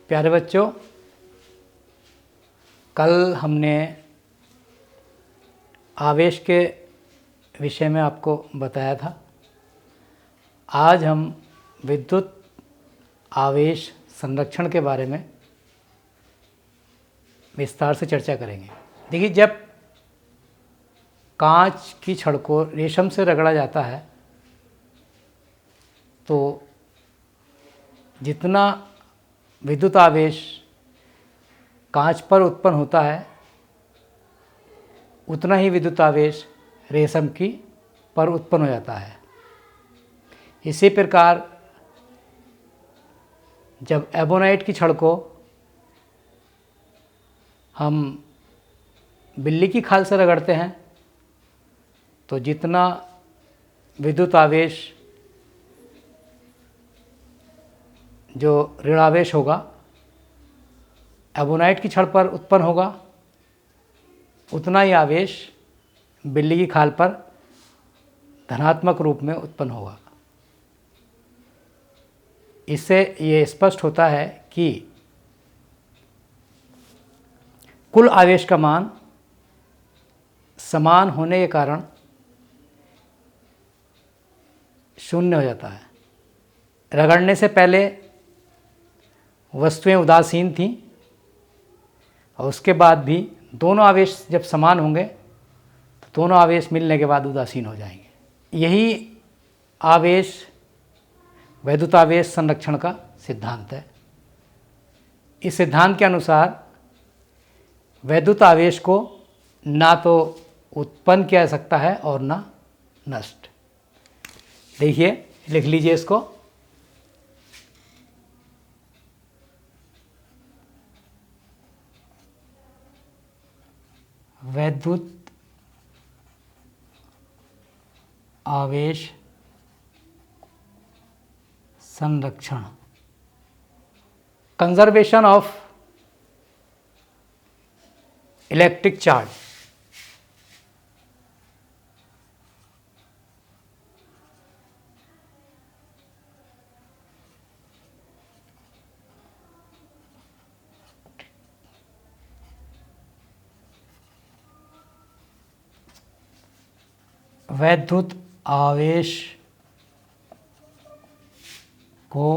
प्यारे बच्चों, कल हमने आवेश के विषय में आपको बताया था। आज हम विद्युत आवेश संरक्षण के बारे में विस्तार से चर्चा करेंगे। देखिए, जब कांच की छड़ को रेशम से रगड़ा जाता है तो जितना विद्युत आवेश कांच पर उत्पन्न होता है उतना ही विद्युत आवेश रेशम की पर उत्पन्न हो जाता है। इसी प्रकार जब एबोनाइट की छड़ को हम बिल्ली की खाल से रगड़ते हैं तो जितना विद्युत आवेश जो ऋणावेश होगा एबोनाइट की छड़ पर उत्पन्न होगा, उतना ही आवेश बिल्ली की खाल पर धनात्मक रूप में उत्पन्न होगा। इससे ये स्पष्ट होता है कि कुल आवेश का मान समान होने के कारण शून्य हो जाता है। रगड़ने से पहले वस्तुएं उदासीन थीं और उसके बाद भी दोनों आवेश जब समान होंगे तो दोनों आवेश मिलने के बाद उदासीन हो जाएंगे। यही आवेश वैद्युत आवेश संरक्षण का सिद्धांत है। इस सिद्धांत के अनुसार वैद्युत आवेश को ना तो उत्पन्न किया जा सकता है और ना नष्ट। देखिए, लिख लीजिए इसको। वैद्युत आवेश संरक्षण, कंजर्वेशन ऑफ इलेक्ट्रिक चार्ज। वैद्युत आवेश को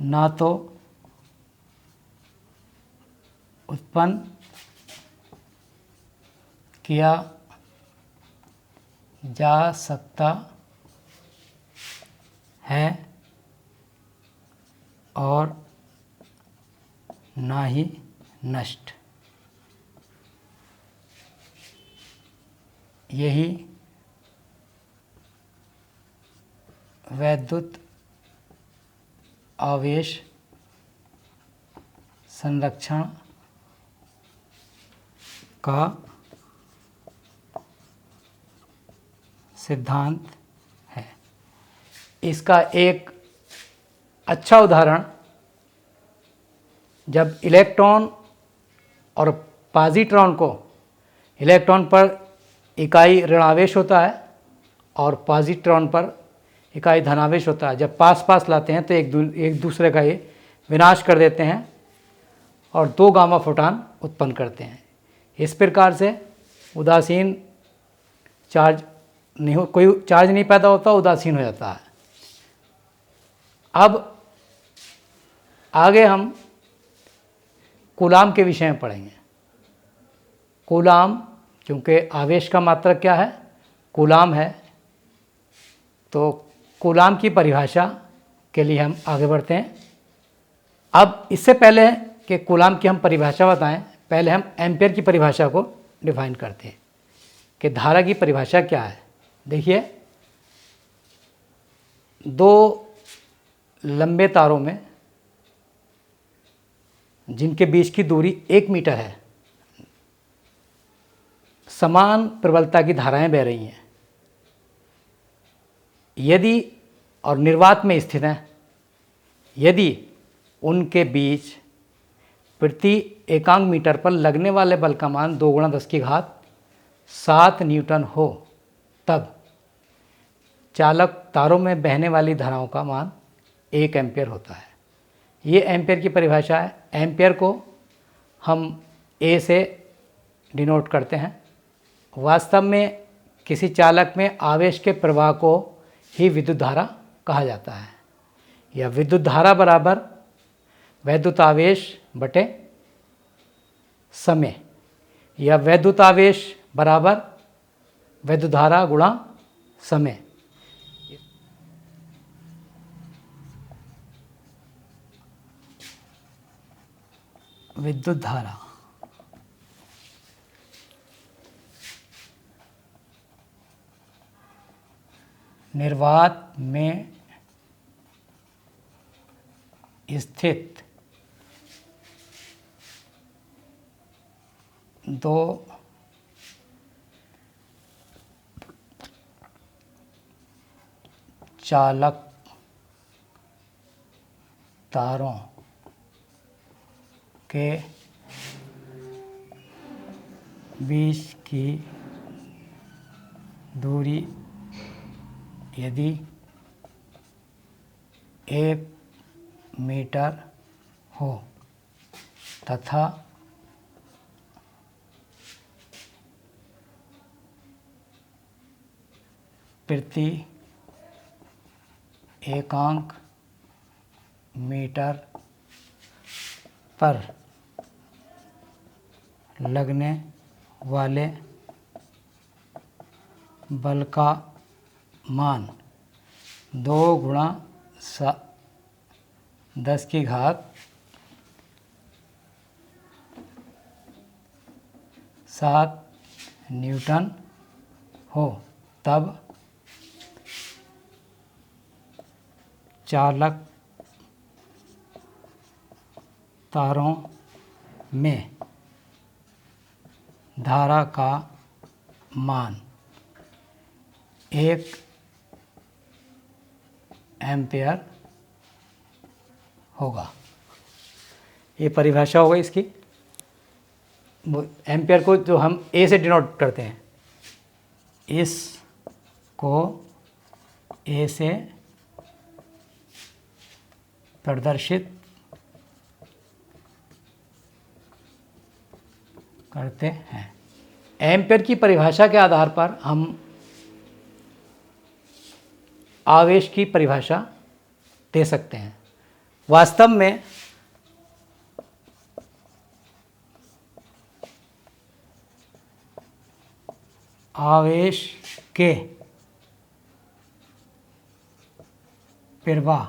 ना तो उत्पन्न किया जा सकता है और ना ही नष्ट। यही वैद्युत आवेश संरक्षण का सिद्धांत है। इसका एक अच्छा उदाहरण, जब इलेक्ट्रॉन और पॉजिट्रॉन को, इलेक्ट्रॉन पर इकाई ऋणावेश होता है और पॉजिट्रॉन पर इकाई धनावेश होता है, जब पास पास लाते हैं तो एक दूसरे का ये विनाश कर देते हैं और दो गामा फोटॉन उत्पन्न करते हैं। इस प्रकार से उदासीन चार्ज नहीं हो, कोई चार्ज नहीं पैदा होता, उदासीन हो जाता है। अब आगे हम कूलाम के विषय में पढ़ेंगे। कूलाम, क्योंकि आवेश का मात्रक क्या है? कूलाम है, तो कूलाम की परिभाषा के लिए हम आगे बढ़ते हैं। अब इससे पहले कि कूलाम की हम परिभाषा बताएं, पहले हम एम्पियर की परिभाषा को डिफाइन करते हैं कि धारा की परिभाषा क्या है। देखिए, दो लंबे तारों में जिनके बीच की दूरी 1 मीटर है, समान प्रबलता की धाराएं बह रही हैं। यदि और निर्वात में स्थित हैं, यदि उनके बीच प्रति एकांक मीटर पर लगने वाले बल का मान 2 × 10⁷ न्यूटन हो, तब चालक तारों में बहने वाली धाराओं का मान 1 एम्पियर होता है। ये एम्पेयर की परिभाषा है। एम्पेयर को हम ए से डिनोट करते हैं। वास्तव में किसी चालक में आवेश के प्रवाह को ही विद्युत धारा कहा जाता है। या विद्युत धारा बराबर वैद्युत आवेश बटे समय, या वैद्युत आवेश बराबर वैद्युत धारा गुणा समय। विद्युत धारा निर्वात में स्थित दो चालक तारों के बीच की दूरी यदि 1 मीटर हो तथा प्रति एकांक मीटर पर लगने वाले बल का मान 2 गुणा 10 की घात 7 न्यूटन हो, तब चालक तारों में धारा का मान 1 एम्पेयर होगा। ये परिभाषा हो गई इसकी। एम्पेयर को जो हम ए से डिनोट करते हैं, इस को ए से प्रदर्शित करते हैं। एम्पेयर की परिभाषा के आधार पर हम आवेश की परिभाषा दे सकते हैं। वास्तव में आवेश के प्रवाह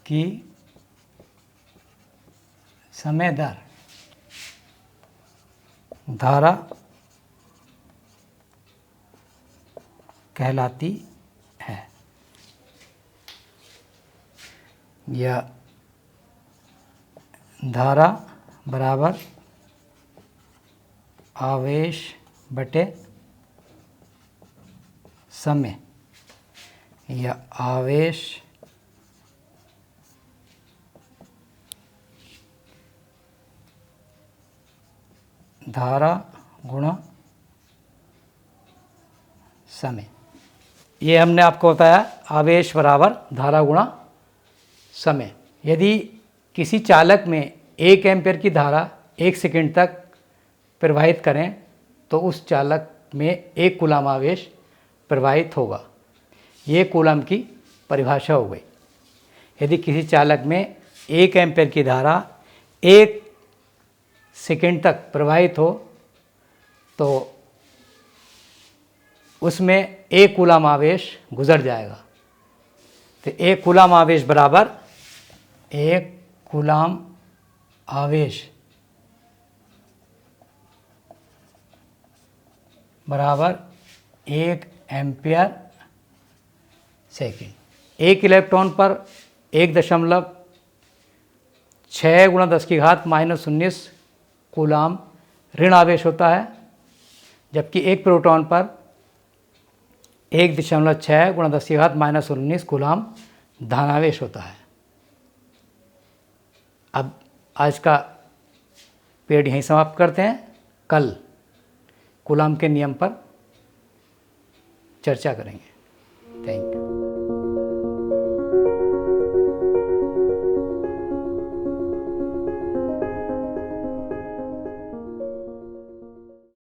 की समय दर धारा कहलाती है। यह धारा बराबर आवेश बटे समय, या आवेश धारा गुणा समय। ये हमने आपको बताया आवेश बराबर धारा गुणा समय। यदि किसी चालक में 1 एम्पेयर की धारा 1 सेकंड तक प्रवाहित करें तो उस चालक में 1 कूलम आवेश प्रवाहित होगा। ये कूलम की परिभाषा हो गई। यदि किसी चालक में 1 एम्पेयर की धारा 1 सेकंड तक प्रवाहित हो तो उसमें 1 कूलम आवेश गुजर जाएगा। तो 1 कूलम आवेश बराबर 1 कूलम आवेश बराबर 1 एम्पियर सेकेंड। 1 इलेक्ट्रॉन पर 1.6 गुणा 10 की घात -19 कूलम ऋण आवेश होता है, जबकि 1 प्रोटॉन पर 1.6 गुणा 10 की घात -19 कूलम धनावेश होता है। अब आज का पीरियड यहीं समाप्त करते हैं। कल कूलम के नियम पर चर्चा करेंगे। Thank you.